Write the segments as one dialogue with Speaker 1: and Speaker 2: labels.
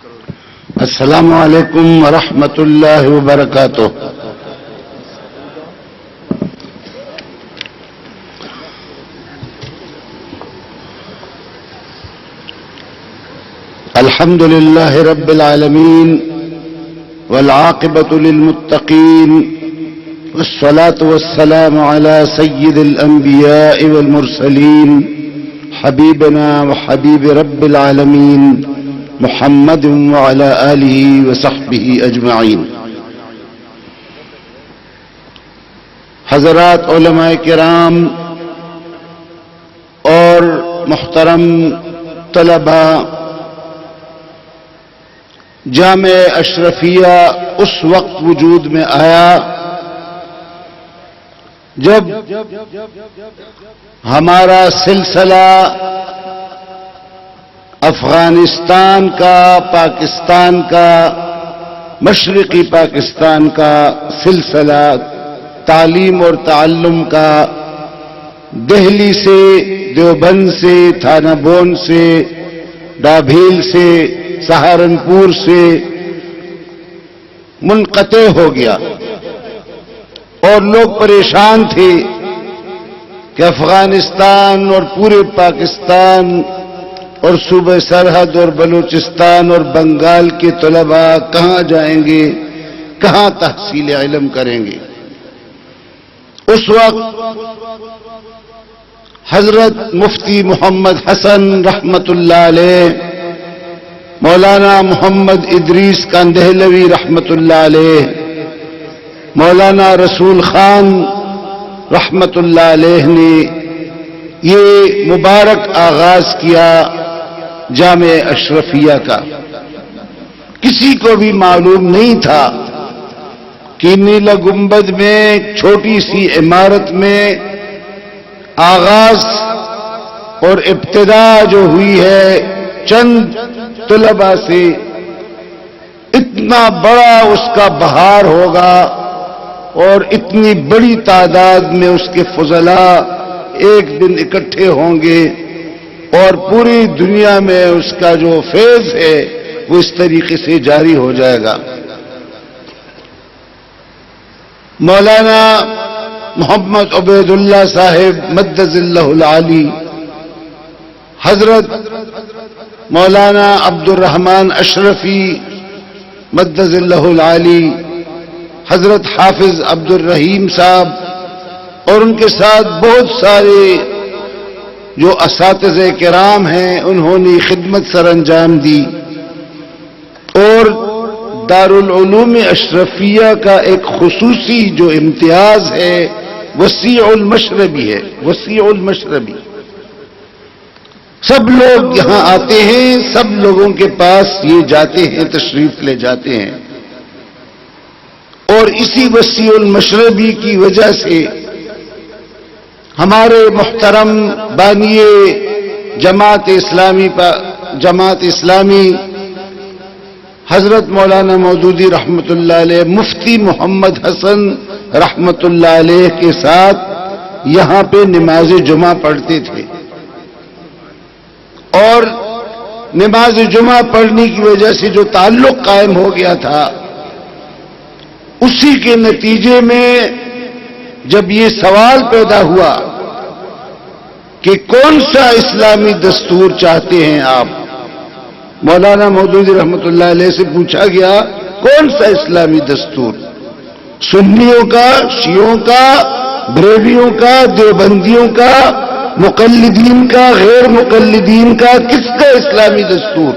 Speaker 1: السلام علیکم ورحمۃ اللہ وبرکاتہ. الحمد للہ رب العالمین والعاقبۃ للمتقین والصلاة والسلام على سید الانبیاء والمرسلین حبیبنا وحبیب رب العالمین محمد وعلى آلہ وصحبہ اجمعین. حضرات علماء کرام اور محترم طلباء، جامع اشرفیہ اس وقت وجود میں آیا جب ہمارا سلسلہ افغانستان کا، پاکستان کا، مشرقی پاکستان کا سلسلہ تعلیم اور تعلم کا دہلی سے، دیوبند سے، تھانہ بون سے، ڈابھیل سے، سہارنپور سے منقطع ہو گیا اور لوگ پریشان تھے کہ افغانستان اور پورے پاکستان اور صوبہ سرحد اور بلوچستان اور بنگال کے طلباء کہاں جائیں گے، کہاں تحصیل علم کریں گے. اس وقت حضرت مفتی محمد حسن رحمت اللہ علیہ، مولانا محمد ادریس کاندہلوی رحمت اللہ علیہ، مولانا رسول خان رحمت اللہ علیہ نے یہ مبارک آغاز کیا جامع اشرفیہ کا. کسی کو بھی معلوم نہیں تھا کہ نیلا گنبد میں ایک چھوٹی سی عمارت میں آغاز اور ابتدا جو ہوئی ہے چند طلباء سے، اتنا بڑا اس کا بہار ہوگا اور اتنی بڑی تعداد میں اس کے فضلاء ایک دن اکٹھے ہوں گے اور پوری دنیا میں اس کا جو فیض ہے وہ اس طریقے سے جاری ہو جائے گا. مولانا محمد عبید اللہ صاحب مدد اللہ العالی، حضرت مولانا عبد الرحمن اشرفی مدد اللہ العالی، حضرت حافظ عبد الرحیم صاحب اور ان کے ساتھ بہت سارے جو اساتذہ کرام ہیں، انہوں نے خدمت سر انجام دی اور دارالعلوم اشرفیہ کا ایک خصوصی جو امتیاز ہے وسیع المشربی ہے. وسیع المشربی، سب لوگ یہاں آتے ہیں، سب لوگوں کے پاس یہ جاتے ہیں، تشریف لے جاتے ہیں، اور اسی وسیع المشربی کی وجہ سے ہمارے محترم بانی جماعت اسلامی حضرت مولانا مودودی رحمت اللہ علیہ، مفتی محمد حسن رحمت اللہ علیہ کے ساتھ یہاں پہ نماز جمعہ پڑھتے تھے، اور نماز جمعہ پڑھنے کی وجہ سے جو تعلق قائم ہو گیا تھا، اسی کے نتیجے میں جب یہ سوال پیدا ہوا کہ کون سا اسلامی دستور چاہتے ہیں آپ، مولانا مودودی رحمت اللہ علیہ سے پوچھا گیا کون سا اسلامی دستور، سنیوں کا، شیعوں کا، بریلویوں کا، دیوبندیوں کا، مقلدین کا، غیر مقلدین کا، کس کا اسلامی دستور؟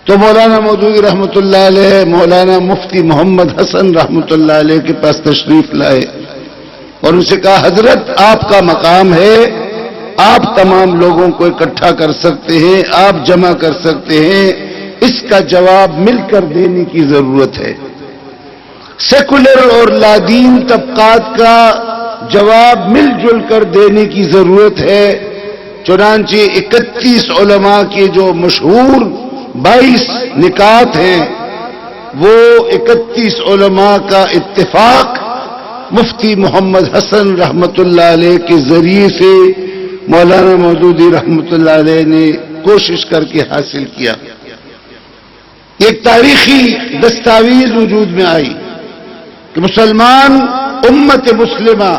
Speaker 1: تو مولانا مودودی رحمت اللہ علیہ مولانا مفتی محمد حسن رحمت اللہ علیہ کے پاس تشریف لائے اور ان سے کہا حضرت آپ کا مقام ہے، آپ تمام لوگوں کو اکٹھا کر سکتے ہیں، آپ جمع کر سکتے ہیں، اس کا جواب مل کر دینے کی ضرورت ہے. سیکولر اور لادین طبقات کا جواب مل جل کر دینے کی ضرورت ہے. چنانچہ 31 علماء کے جو مشہور 22 نکات ہیں، وہ 31 علماء کا اتفاق مفتی محمد حسن رحمت اللہ علیہ کے ذریعے سے مولانا مودودی رحمت اللہ علیہ نے کوشش کر کے حاصل کیا. ایک تاریخی دستاویز وجود میں آئی کہ مسلمان امت مسلمہ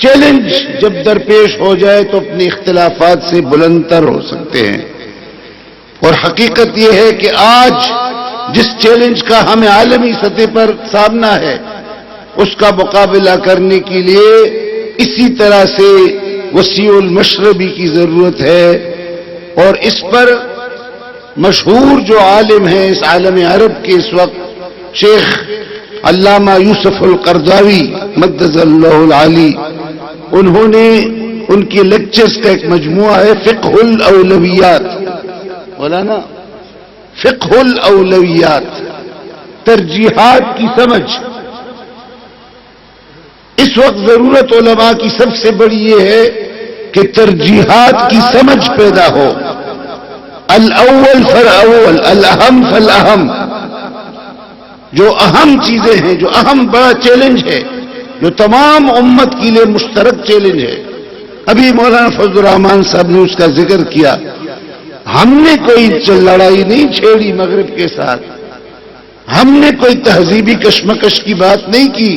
Speaker 1: چیلنج جب درپیش ہو جائے تو اپنے اختلافات سے بلندتر ہو سکتے ہیں. اور حقیقت یہ ہے کہ آج جس چیلنج کا ہمیں عالمی سطح پر سامنا ہے اس کا مقابلہ کرنے کے لیے اسی طرح سے وسیع المشربی کی ضرورت ہے. اور اس پر مشہور جو عالم ہیں اس عالم عرب کے اس وقت شیخ علامہ یوسف القرضاوی مدد اللہ العالی، انہوں نے ان کے لیکچرز کا ایک مجموعہ ہے فقہ الاولویات. مولانا فقہ الاولویات، ترجیحات کی سمجھ. اس وقت ضرورت علماء کی سب سے بڑی یہ ہے کہ ترجیحات کی سمجھ پیدا ہو. الاول فالاول، الاہم فالاہم. جو اہم چیزیں ہیں، جو اہم بڑا چیلنج ہے، جو تمام امت کے لیے مشترک چیلنج ہے. ابھی مولانا فضل الرحمان صاحب نے اس کا ذکر کیا. ہم نے کوئی لڑائی نہیں چھیڑی مغرب کے ساتھ، ہم نے کوئی تہذیبی کشمکش کی بات نہیں کی.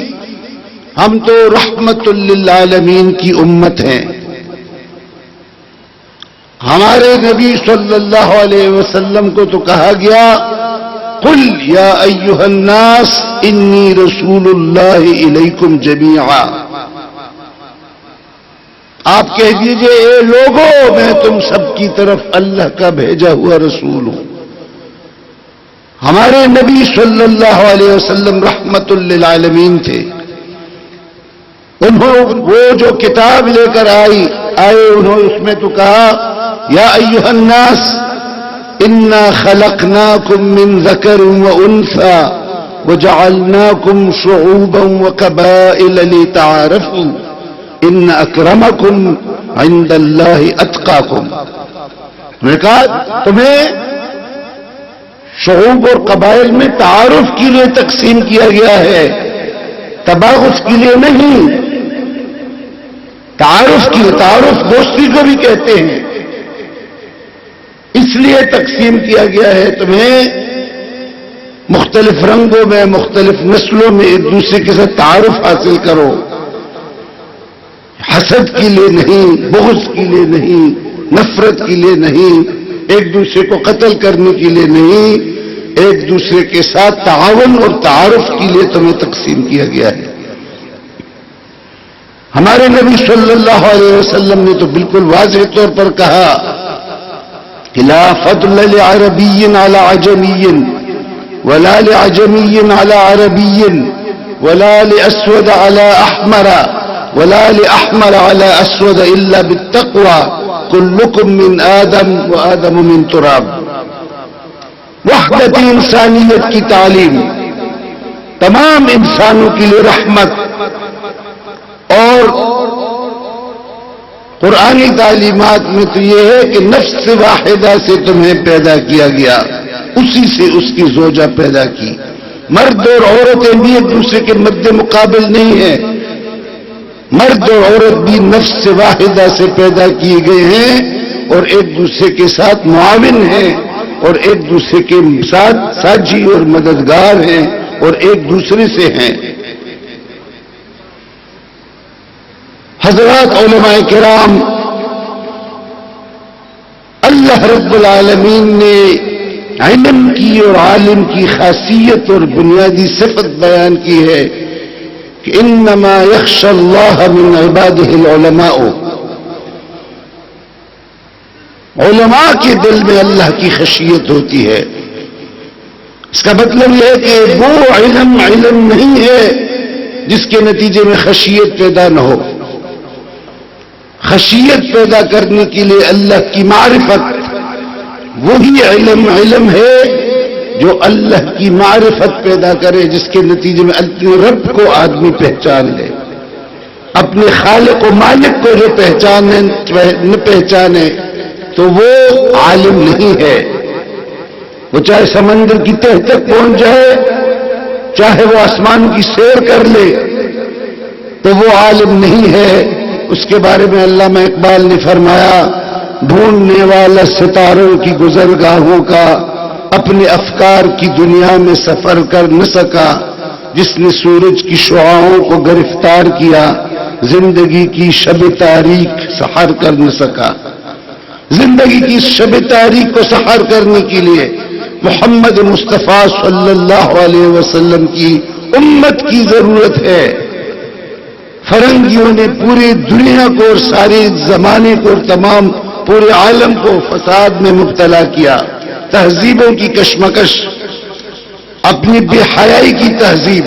Speaker 1: ہم تو رحمت للعالمین کی امت ہیں. ہمارے نبی صلی اللہ علیہ وسلم کو تو کہا گیا قل یا ایھا الناس انی رسول اللہ الیکم جمیعا. آپ کہہ دیجئے اے لوگوں میں تم سب کی طرف اللہ کا بھیجا ہوا رسول ہوں. ہمارے نبی صلی اللہ علیہ وسلم رحمت للعالمین تھے. انہوں وہ جو کتاب لے کر آئے انہوں اس میں تو کہا یا ایھا الناس انا خلقناکم من ذکر وانثى وجعلناکم شعوبا وقبائل لتعارفوا ان اکرمکم عند اللہ اتقاکم. میں نے کہا تمہیں شعوب اور قبائل میں تعارف کے لیے تقسیم کیا گیا ہے، تباغض کے لیے نہیں. تعارف کی، تعارف دوستی کو بھی کہتے ہیں، اس لیے تقسیم کیا گیا ہے تمہیں مختلف رنگوں میں، مختلف نسلوں میں ایک دوسرے کے ساتھ تعارف حاصل کرو. حسد کے لیے نہیں، بغض کے لیے نہیں، نفرت کے لیے نہیں، ایک دوسرے کو قتل کرنے کے لیے نہیں، ایک دوسرے کے ساتھ تعاون اور تعارف کے لیے تمہیں تقسیم کیا گیا ہے. ہمارے نبی صلی اللہ علیہ وسلم نے تو بالکل واضح طور پر کہا کہ لا فضل لعربی علی عجمی ولا لعجمی علی عربی ولا لاسود علی احمر ولا لأحمر على أسود إلا بالتقوى كلكم من آدم وآدم من تراب. وحدت انسانیت کی تعلیم تمام انسانوں کے لیے رحمت، اور قرآنی تعلیمات میں تو یہ ہے کہ نفس واحدہ سے تمہیں پیدا کیا گیا، اسی سے اس کی زوجہ پیدا کی. مرد اور عورتیں بھی ایک دوسرے کے مد مقابل نہیں ہیں، مرد اور عورت بھی نفس واحدہ سے پیدا کیے گئے ہیں اور ایک دوسرے کے ساتھ معاون ہیں اور ایک دوسرے کے ساتھ ساجی اور مددگار ہیں اور ایک دوسرے سے ہیں. حضرات علماء کرام، اللہ رب العالمین نے علم کی اور عالم کی خاصیت اور بنیادی صفت بیان کی ہے کہ انما یخشی اللہ من عبادہ العلماء. علماء کے دل میں اللہ کی خشیت ہوتی ہے. اس کا مطلب یہ ہے کہ وہ علم نہیں ہے جس کے نتیجے میں خشیت پیدا نہ ہو. خشیت پیدا کرنے کے لیے اللہ کی معرفت، وہی علم ہے جو اللہ کی معرفت پیدا کرے، جس کے نتیجے میں اپنے رب کو آدمی پہچان لے. اپنے خالق و مالک کو جو نہ پہچانے تو وہ عالم نہیں ہے. وہ چاہے سمندر کی تہ تک پہنچ جائے، چاہے وہ آسمان کی سیر کر لے، تو وہ عالم نہیں ہے. اس کے بارے میں علامہ اقبال نے فرمایا ڈھونڈنے والا ستاروں کی گزرگاہوں کا اپنے افکار کی دنیا میں سفر کر نہ سکا، جس نے سورج کی شعاعوں کو گرفتار کیا زندگی کی شب تاریک سحر کر نہ سکا۔ زندگی کی شب تاریک کو سحر کرنے کے لیے محمد مصطفیٰ صلی اللہ علیہ وسلم کی امت کی ضرورت ہے۔ فرنگیوں نے پوری دنیا کو اور سارے زمانے کو اور تمام پورے عالم کو فساد میں مبتلا کیا، تہذیبوں کی کشمکش، اپنی بے حیائی کی تہذیب،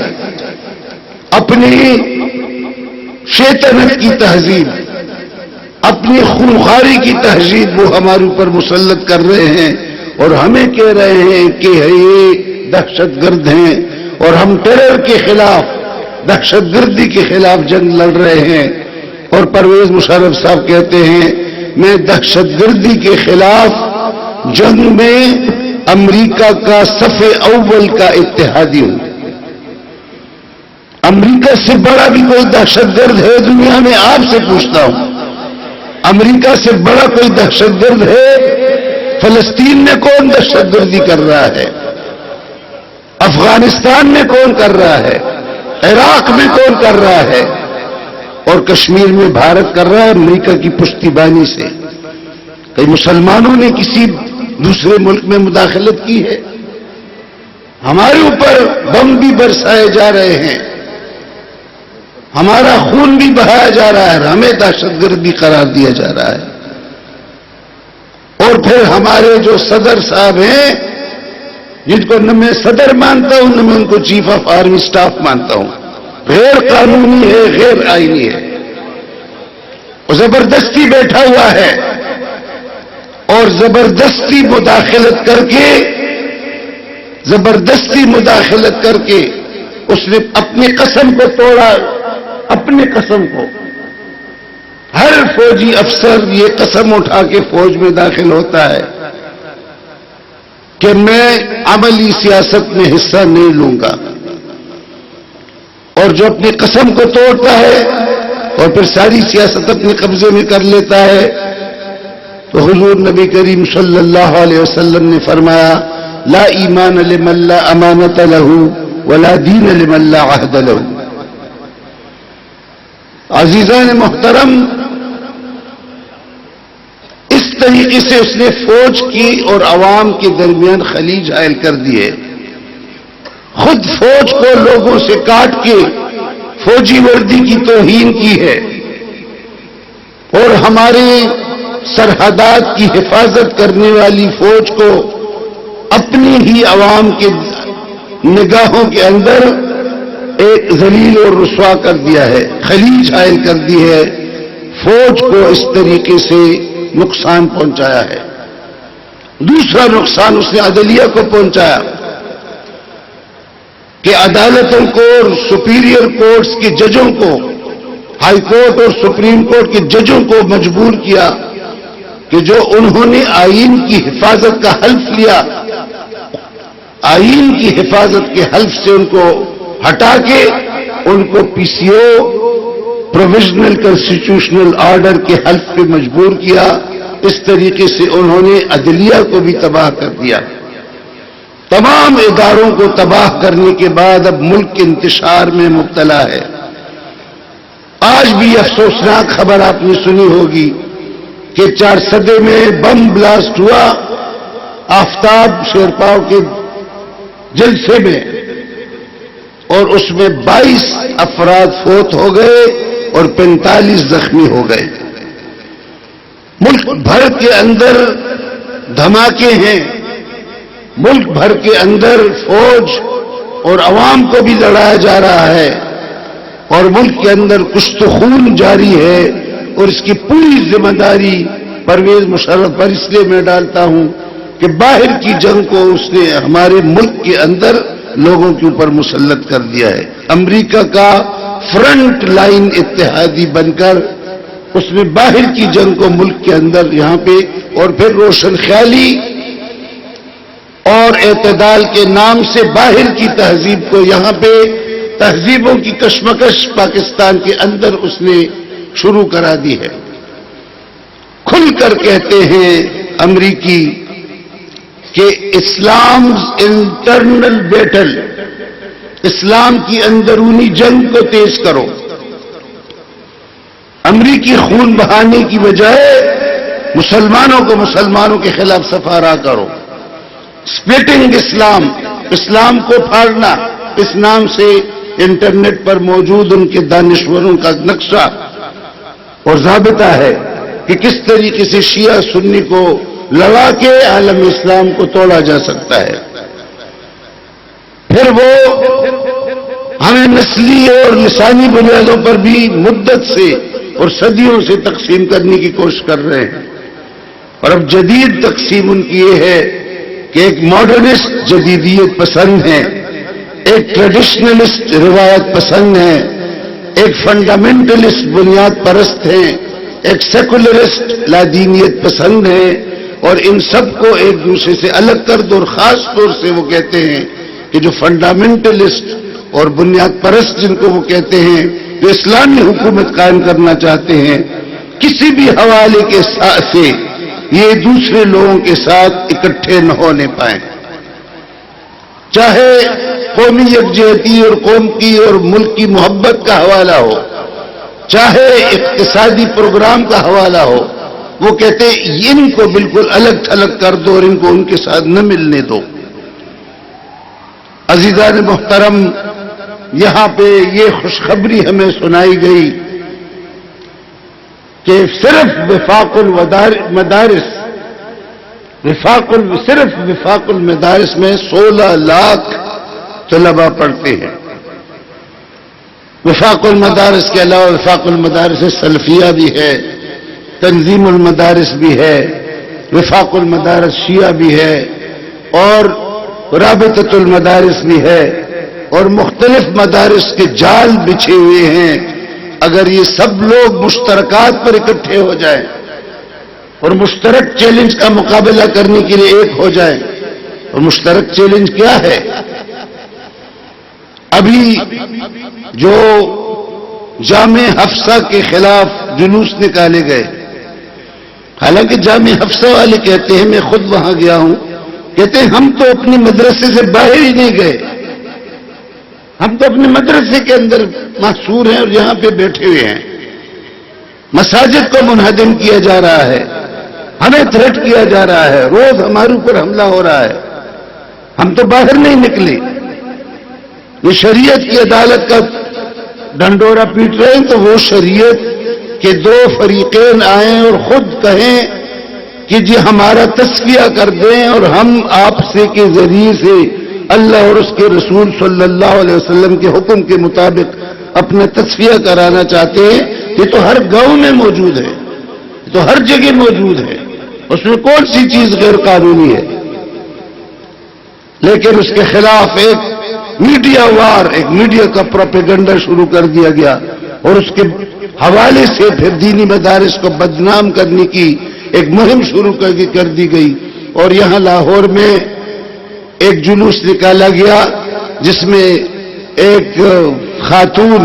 Speaker 1: اپنی شیطنت کی تہذیب، اپنی خونخواری کی تہذیب وہ ہمارے اوپر مسلط کر رہے ہیں اور ہمیں کہہ رہے ہیں کہ یہ دہشت گرد ہیں، اور ہم ٹیرر کے خلاف، دہشت گردی کے خلاف جنگ لڑ رہے ہیں۔ اور پرویز مشرف صاحب کہتے ہیں میں دہشت گردی کے خلاف جنگ میں امریکہ کا صف اول کا اتحادی ہوں۔ امریکہ سے بڑا بھی کوئی دہشت گرد ہے دنیا میں؟ آپ سے پوچھتا ہوں، امریکہ سے بڑا کوئی دہشت گرد ہے؟ فلسطین میں کون دہشت گردی کر رہا ہے؟ افغانستان میں کون کر رہا ہے؟ عراق میں کون کر رہا ہے؟ اور کشمیر میں بھارت کر رہا ہے امریکہ کی پشتیبانی سے۔ کئی مسلمانوں نے کسی دوسرے ملک میں مداخلت کی ہے؟ ہمارے اوپر بم بھی برسائے جا رہے ہیں، ہمارا خون بھی بہایا جا رہا ہے، ہمیں دہشت گرد بھی قرار دیا جا رہا ہے۔ اور پھر ہمارے جو صدر صاحب ہیں، جن کو نہ میں صدر مانتا ہوں نہ میں ان کو چیف آف آرمی سٹاف مانتا ہوں، غیر قانونی ہے، غیر آئینی ہے، وہ زبردستی بیٹھا ہوا ہے اور زبردستی مداخلت کر کے اس نے اپنی قسم کو توڑا، اپنی قسم کو۔ ہر فوجی افسر یہ قسم اٹھا کے فوج میں داخل ہوتا ہے کہ میں عملی سیاست میں حصہ نہیں لوں گا، اور جو اپنی قسم کو توڑتا ہے اور پھر ساری سیاست اپنے قبضے میں کر لیتا ہے، تو حضور نبی کریم صلی اللہ علیہ وسلم نے فرمایا لا ایمان لمن لا امانت له ولا دین لمن لا عہد له۔ عزیزان محترم، اس طریقے سے اس نے فوج کی اور عوام کے درمیان خلیج حائل کر دی ہے۔ خود فوج کو لوگوں سے کاٹ کے فوجی وردی کی توہین کی ہے، اور ہمارے سرحدات کی حفاظت کرنے والی فوج کو اپنی ہی عوام کے نگاہوں کے اندر ایک ذلیل اور رسوا کر دیا ہے، خلیج حائل کر دی ہے، فوج کو اس طریقے سے نقصان پہنچایا ہے۔ دوسرا نقصان اس نے عدلیہ کو پہنچایا کہ عدالتوں کو اور سپیریئر کورٹس کے ججوں کو، ہائی کورٹ اور سپریم کورٹ کے ججوں کو مجبور کیا کہ جو انہوں نے آئین کی حفاظت کا حلف لیا، آئین کی حفاظت کے حلف سے ان کو ہٹا کے ان کو پی سی او پروویژنل کنسٹیٹیوشنل آرڈر کے حلف پہ مجبور کیا۔ اس طریقے سے انہوں نے عدلیہ کو بھی تباہ کر دیا۔ تمام اداروں کو تباہ کرنے کے بعد اب ملک کے انتشار میں مبتلا ہے۔ آج بھی افسوسناک خبر آپ نے سنی ہوگی کہ چارسدے میں بم بلاسٹ ہوا آفتاب شیرپاؤ کے جلسے میں، اور اس میں 22 افراد فوت ہو گئے اور 45 زخمی ہو گئے۔ ملک بھر کے اندر دھماکے ہیں، ملک بھر کے اندر فوج اور عوام کو بھی لڑایا جا رہا ہے، اور ملک کے اندر کشت و خون جاری ہے، اور اس کی پوری ذمہ داری پرویز مشرف پر اس لیے میں ڈالتا ہوں کہ باہر کی جنگ کو اس نے ہمارے ملک کے اندر لوگوں کے اوپر مسلط کر دیا ہے۔ امریکہ کا فرنٹ لائن اتحادی بن کر اس نے باہر کی جنگ کو ملک کے اندر یہاں پہ، اور پھر روشن خیالی اور اعتدال کے نام سے باہر کی تہذیب کو یہاں پہ، تہذیبوں کی کشمکش پاکستان کے اندر اس نے شروع کرا دی ہے۔ خود کھل کر کہتے ہیں امریکی کہ اسلام انٹرنل بیٹل، اسلام کی اندرونی جنگ کو تیز کرو، امریکی خون بہانے کی بجائے مسلمانوں کو مسلمانوں کے خلاف سفارا کرو، سپلٹنگ اسلام، اسلام کو پھاڑنا، اس نام سے انٹرنیٹ پر موجود ان کے دانشوروں کا نقشہ اور ضابطہ ہے کہ کس طریقے سے شیعہ سنی کو لڑا کے عالم اسلام کو توڑا جا سکتا ہے۔ پھر وہ ہمیں نسلی اور لسانی بنیادوں پر بھی مدت سے اور صدیوں سے تقسیم کرنے کی کوشش کر رہے ہیں، اور اب جدید تقسیم ان کی یہ ہے کہ ایک ماڈرنسٹ جدیدیت پسند ہے، ایک ٹریڈیشنلسٹ روایت پسند ہے، ایک فنڈامنٹلسٹ بنیاد پرست ہیں، ایک سیکولرسٹ لادینیت پسند ہے، اور ان سب کو ایک دوسرے سے الگ کر دو، اور خاص طور سے وہ کہتے ہیں کہ جو فنڈامنٹلسٹ اور بنیاد پرست جن کو وہ کہتے ہیں جو اسلامی حکومت قائم کرنا چاہتے ہیں، کسی بھی حوالے کے سے یہ دوسرے لوگوں کے ساتھ اکٹھے نہ ہونے پائیں، چاہے قومی یکجہتی اور قوم کی اور ملک کی محبت کا حوالہ ہو، چاہے اقتصادی پروگرام کا حوالہ ہو، وہ کہتے ہیں ان کو بالکل الگ تھلگ کر دو اور ان کو ان کے ساتھ نہ ملنے دو۔ عزیزان محترم، یہاں پہ یہ خوشخبری ہمیں سنائی گئی کہ صرف وفاق المدارس میں 16 لاکھ طلباء پڑھتے ہیں۔ وفاق المدارس کے علاوہ وفاق المدارس سلفیہ بھی ہے، تنظیم المدارس بھی ہے، وفاق المدارس شیعہ بھی ہے، اور رابطۃ المدارس بھی ہے، اور مختلف مدارس کے جال بچھے ہوئے ہیں۔ اگر یہ سب لوگ مشترکات پر اکٹھے ہو جائیں اور مشترک چیلنج کا مقابلہ کرنے کے لیے ایک ہو جائیں، اور مشترک چیلنج کیا ہے؟ ابھی جو جامع حفصہ کے خلاف جلوس نکالے گئے، حالانکہ جامع حفصہ والے کہتے ہیں، میں خود وہاں گیا ہوں، کہتے ہیں ہم تو اپنے مدرسے سے باہر ہی نہیں گئے، ہم تو اپنے مدرسے کے اندر محصور ہیں اور یہاں پہ بیٹھے ہوئے ہیں، مساجد کو منہدم کیا جا رہا ہے، ہمیں تھریٹ کیا جا رہا ہے، روز ہمارے اوپر حملہ ہو رہا ہے، ہم تو باہر نہیں نکلے۔ یہ شریعت کی عدالت کا ڈنڈورا پیٹ رہے ہیں، تو وہ شریعت کہ دو فریقین آئیں اور خود کہیں کہ جی ہمارا تصفیہ کر دیں، اور ہم آپ سے کے ذریعے سے اللہ اور اس کے رسول صلی اللہ علیہ وسلم کے حکم کے مطابق اپنا تصفیہ کرانا چاہتے ہیں، یہ تو ہر گاؤں میں موجود ہے، یہ تو ہر جگہ موجود ہے، اس میں کون سی چیز غیر قانونی ہے؟ لیکن اس کے خلاف ایک میڈیا وار، ایک میڈیا کا پروپیگنڈا شروع کر دیا گیا، اور اس کے حوالے سے پھر دینی مدارس کو بدنام کرنے کی ایک مہم شروع کر دی گئی۔ اور یہاں لاہور میں ایک جلوس نکالا گیا جس میں ایک خاتون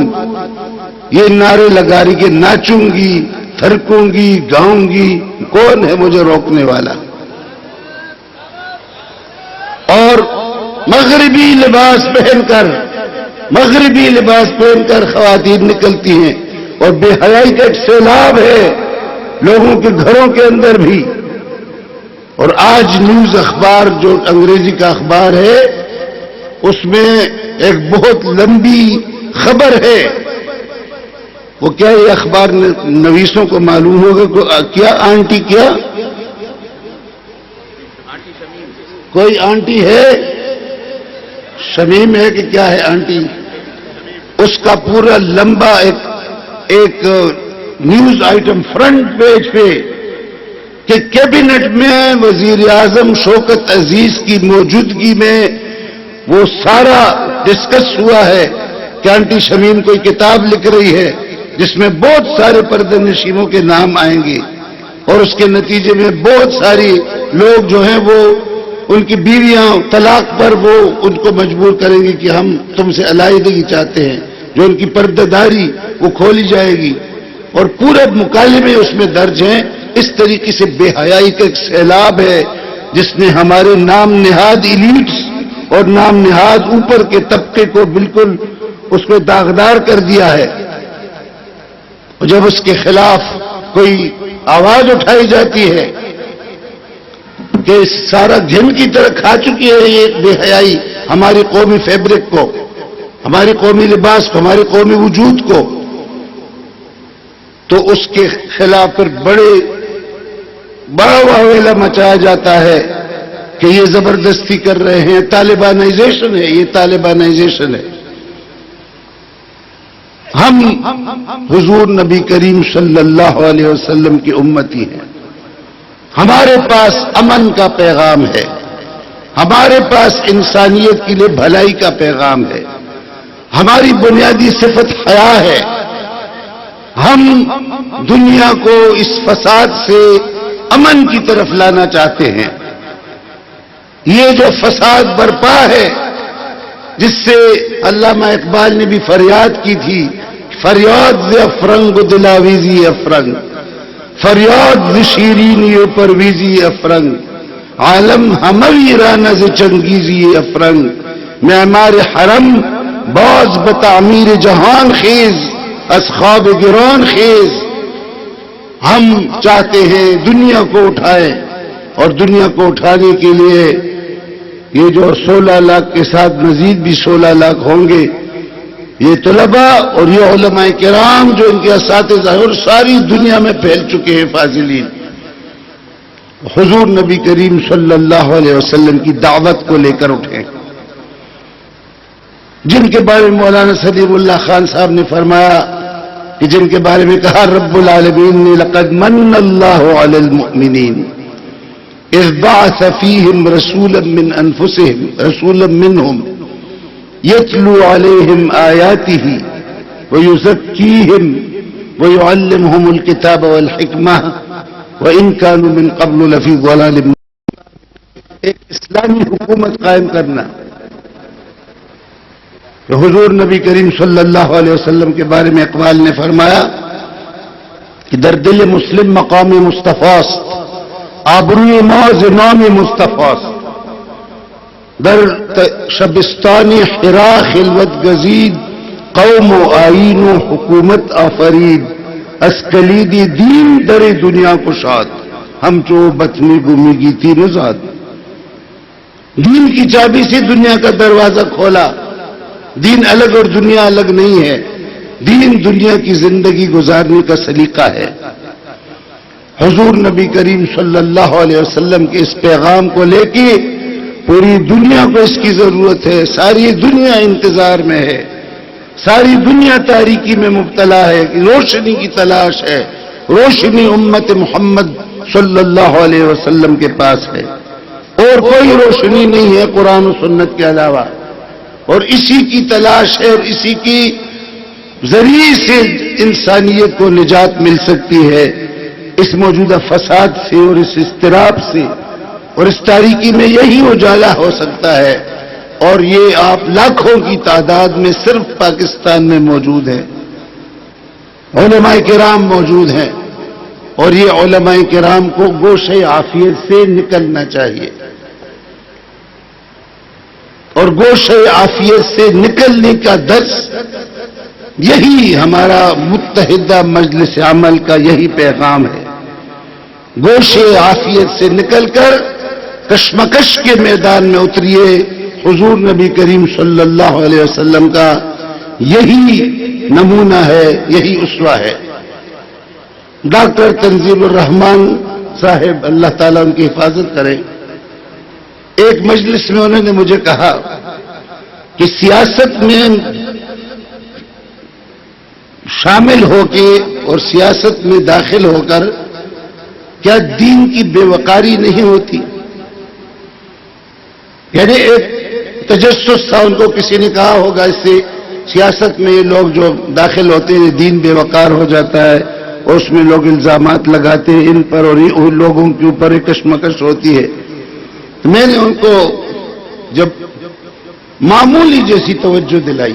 Speaker 1: یہ نعرے لگا رہی کہ ناچوں گی، تھرکوں گی، گاؤں گی، کون ہے مجھے روکنے والا؟ اور مغربی لباس پہن کر خواتین نکلتی ہیں، اور بے حیائی کا ایک سیلاب ہے لوگوں کے گھروں کے اندر بھی۔ اور آج نیوز اخبار جو انگریزی کا اخبار ہے، اس میں ایک بہت لمبی خبر ہے، وہ کیا یہ اخبار نویسوں کو معلوم ہوگا کیا آنٹی، کیا کوئی آنٹی ہے، شمیم ہے کہ کیا ہے آنٹی، اس کا پورا لمبا ایک نیوز آئٹم فرنٹ پیج پہ کہ کیبنٹ میں وزیر اعظم شوکت عزیز کی موجودگی میں وہ سارا ڈسکس ہوا ہے کہ آنٹی شمیم کوئی کتاب لکھ رہی ہے جس میں بہت سارے پردہ نشینوں کے نام آئیں گے، اور اس کے نتیجے میں بہت ساری لوگ جو ہیں وہ ان کی بیویاں طلاق پر وہ ان کو مجبور کریں گے کہ ہم تم سے علیحدگی چاہتے ہیں، جو ان کی پردہ داری وہ کھولی جائے گی، اور پورے مکالمے اس میں درج ہیں اس طریقے سے بے حیائی کا ایک سیلاب ہے جس نے ہمارے نام نہاد ایلیٹس اور نام نہاد اوپر کے طبقے کو بالکل اس کو داغدار کر دیا ہے. اور جب اس کے خلاف کوئی آواز اٹھائی جاتی ہے کہ سارا گھن کی طرح کھا چکی ہے یہ بے حیائی ہماری قومی فیبرک کو، ہماری قومی لباس کو، ہمارے قومی وجود کو، تو اس کے خلاف پھر بڑا واویلا مچایا جاتا ہے کہ یہ زبردستی کر رہے ہیں، طالبانائزیشن ہے، یہ طالبانائزیشن ہے. ہم حضور نبی کریم صلی اللہ علیہ وسلم کی امتی ہیں. ہمارے پاس امن کا پیغام ہے، ہمارے پاس انسانیت کے لیے بھلائی کا پیغام ہے، ہماری بنیادی صفت حیا ہے. ہم دنیا کو اس فساد سے امن کی طرف لانا چاہتے ہیں. یہ جو فساد برپا ہے جس سے علامہ اقبال نے بھی فریاد کی تھی، فریاد ز افرنگ دلاویزی افرنگ، فریاد ز شیرینی پرویزی افرنگ، عالم ہموی رانہ ز چنگیزی افرنگ، معمار حرم باز بتعمیر جہان خیز، از خواب گران خیز. ہم چاہتے ہیں دنیا کو اٹھائیں، اور دنیا کو اٹھانے کے لیے یہ جو 16 لاکھ کے ساتھ مزید بھی 16 لاکھ ہوں گے، یہ طلباء اور یہ علماء کرام جو ان کے اساتذہ اور ساری دنیا میں پھیل چکے ہیں فاضلین، حضور نبی کریم صلی اللہ علیہ وسلم کی دعوت کو لے کر اٹھیں. جن کے بارے میں مولانا سلیم اللہ خان صاحب نے فرمایا کہ جن کے بارے میں کہا رب العالمین نے لقد من اللہ علی المؤمنین اذ بعث فیہم رسولا من انفسہم رسولا منہم یتلو علیہم آیاتہ ویزکیہم ویعلمہم الکتاب والحکمہ وان کانوا من قبل لفی ضلال مبین. ایک اسلامی حکومت قائم کرنا. کہ حضور نبی کریم صلی اللہ علیہ وسلم کے بارے میں اقبال نے فرمایا کہ در دل مسلم مقام مصطفیٰست، آبروی معاذ نام مصطفیٰست، در شبستان حرا خلوت گزید، قوم و آئین و حکومت آفرید، از کلیدی دین در دنیا کشاد، ہم چو بطنی گمی گیتی نزاد. دین کی چابی سے دنیا کا دروازہ کھولا. دین الگ اور دنیا الگ نہیں ہے، دین دنیا کی زندگی گزارنے کا سلیقہ ہے. حضور نبی کریم صلی اللہ علیہ وسلم کے اس پیغام کو لے کے پوری دنیا کو اس کی ضرورت ہے. ساری دنیا انتظار میں ہے، ساری دنیا تاریکی میں مبتلا ہے، روشنی کی تلاش ہے. روشنی امت محمد صلی اللہ علیہ وسلم کے پاس ہے، اور کوئی روشنی نہیں ہے قرآن و سنت کے علاوہ، اور اسی کی تلاش ہے، اور اسی کی ذریعے سے انسانیت کو نجات مل سکتی ہے اس موجودہ فساد سے اور اس اضطراب سے، اور اس تاریکی میں یہی اجالا ہو سکتا ہے. اور یہ آپ لاکھوں کی تعداد میں صرف پاکستان میں موجود ہیں، علماء کرام موجود ہیں، اور یہ علماء کرام کو گوشے عافیت سے نکلنا چاہیے. اور گوشے عافیت سے نکلنے کا درس یہی ہمارا متحدہ مجلس عمل کا یہی پیغام ہے. گوشے عافیت سے نکل کر کشمکش کے میدان میں اتریے. حضور نبی کریم صلی اللہ علیہ وسلم کا یہی نمونہ ہے، یہی اسوہ ہے. ڈاکٹر تنزیل الرحمان صاحب اللہ تعالیٰ ان کی حفاظت کرے، ایک مجلس میں انہوں نے مجھے کہا کہ سیاست میں شامل ہو کے اور سیاست میں داخل ہو کر کیا دین کی بے وقاری نہیں ہوتی؟ یعنی ایک تجسس تھا، ان کو کسی نے کہا ہوگا اس سے سیاست میں یہ لوگ جو داخل ہوتے ہیں دین بے وقار ہو جاتا ہے، اور اس میں لوگ الزامات لگاتے ہیں ان پر، اور ان لوگوں کے اوپر ایک کشمکش ہوتی ہے. میں نے ان کو جب معمولی جیسی توجہ دلائی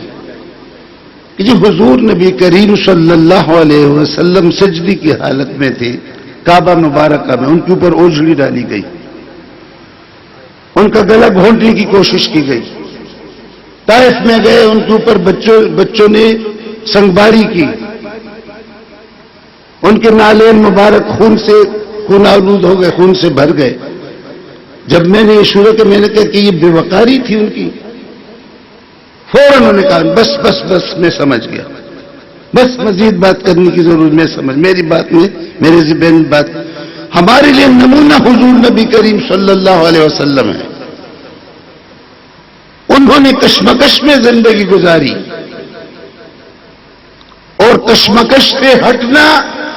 Speaker 1: کہ جی حضور نبی کریم صلی اللہ علیہ وسلم سجدی کی حالت میں تھے، کعبہ مبارکہ میں، ان کے اوپر اوجڑی ڈالی گئی، ان کا گلا گھونٹنے کی کوشش کی گئی۔ طائف میں گئے، ان کے اوپر بچوں نے سنگباری کی، ان کے نالین مبارک خون آلود ہو گئے، خون سے بھر گئے۔ جب میں نے یہ شروع کیا، میں نے کہا کہ یہ بے وقاری تھی ان کی، فوراً انہوں نے کہا بس بس بس میں سمجھ گیا، بس مزید بات کرنے کی ضرورت، میں سمجھ، میری بات میں میرے ذہن بات۔ ہمارے لیے نمونہ حضور نبی کریم صلی اللہ علیہ وسلم ہے، انہوں نے کشمکش میں زندگی گزاری، اور کشمکش سے ہٹنا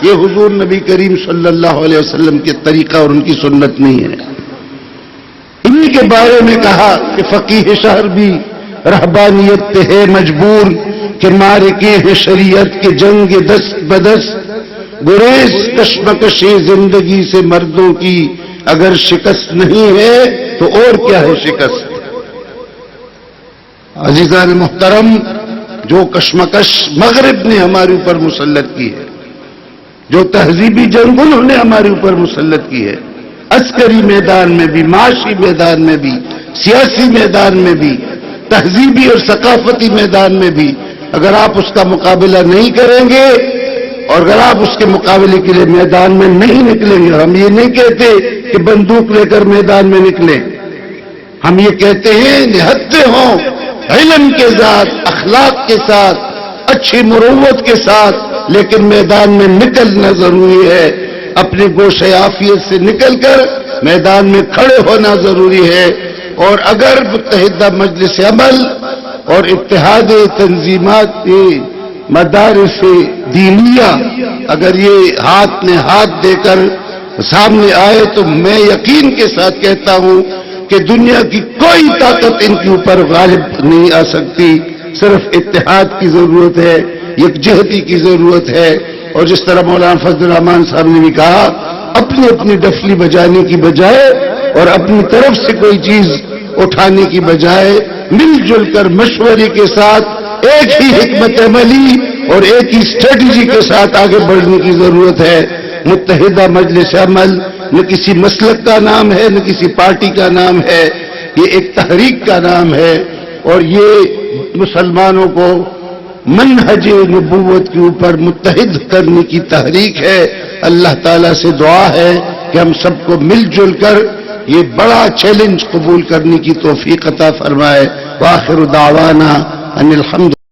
Speaker 1: یہ حضور نبی کریم صلی اللہ علیہ وسلم کے طریقہ اور ان کی سنت نہیں ہے۔ انہی کے بارے میں کہا کہ فقیہ شہر بھی رہبانیت پہ ہے مجبور، کہ مارکے ہیں شریعت کے جنگ دست بدست، گریز کشمکش زندگی سے مردوں کی اگر شکست نہیں ہے تو اور کیا ہے شکست۔ عزیزان محترم، جو کشمکش مغرب نے ہمارے اوپر مسلط کی ہے، جو تہذیبی جنگ انہوں نے ہمارے اوپر مسلط کی ہے، عسکری میدان میں بھی، معاشی میدان میں بھی، سیاسی میدان میں بھی، تہذیبی اور ثقافتی میدان میں بھی، اگر آپ اس کا مقابلہ نہیں کریں گے اور اگر آپ اس کے مقابلے کے لیے میدان میں نہیں نکلیں گے، ہم یہ نہیں کہتے کہ بندوق لے کر میدان میں نکلیں، ہم یہ کہتے ہیں نہتے ہوں علم کے ساتھ، اخلاق کے ساتھ، اچھی مروت کے ساتھ، لیکن میدان میں نکلنا ضروری ہے، اپنے گوشہ عافیت سے نکل کر میدان میں کھڑے ہونا ضروری ہے۔ اور اگر متحدہ مجلس عمل اور اتحاد تنظیمات مدارس دینیہ اگر یہ ہاتھ میں ہاتھ دے کر سامنے آئے تو میں یقین کے ساتھ کہتا ہوں کہ دنیا کی کوئی طاقت ان کے اوپر غالب نہیں آ سکتی، صرف اتحاد کی ضرورت ہے، یکجہتی کی ضرورت ہے۔ اور جس طرح مولانا فضل الرحمان صاحب نے بھی کہا، اپنی اپنی ڈفلی بجانے کی بجائے اور اپنی طرف سے کوئی چیز اٹھانے کی بجائے مل جل کر مشورے کے ساتھ ایک ہی حکمت عملی اور ایک ہی اسٹریٹجی کے ساتھ آگے بڑھنے کی ضرورت ہے۔ متحدہ مجلس عمل نہ کسی مسلک کا نام ہے، نہ کسی پارٹی کا نام ہے، یہ ایک تحریک کا نام ہے، اور یہ مسلمانوں کو منہج نبوت کے اوپر متحد کرنے کی تحریک ہے۔ اللہ تعالیٰ سے دعا ہے کہ ہم سب کو مل جل کر یہ بڑا چیلنج قبول کرنے کی توفیق عطا فرمائے۔ وآخر دعوانا ان الحمد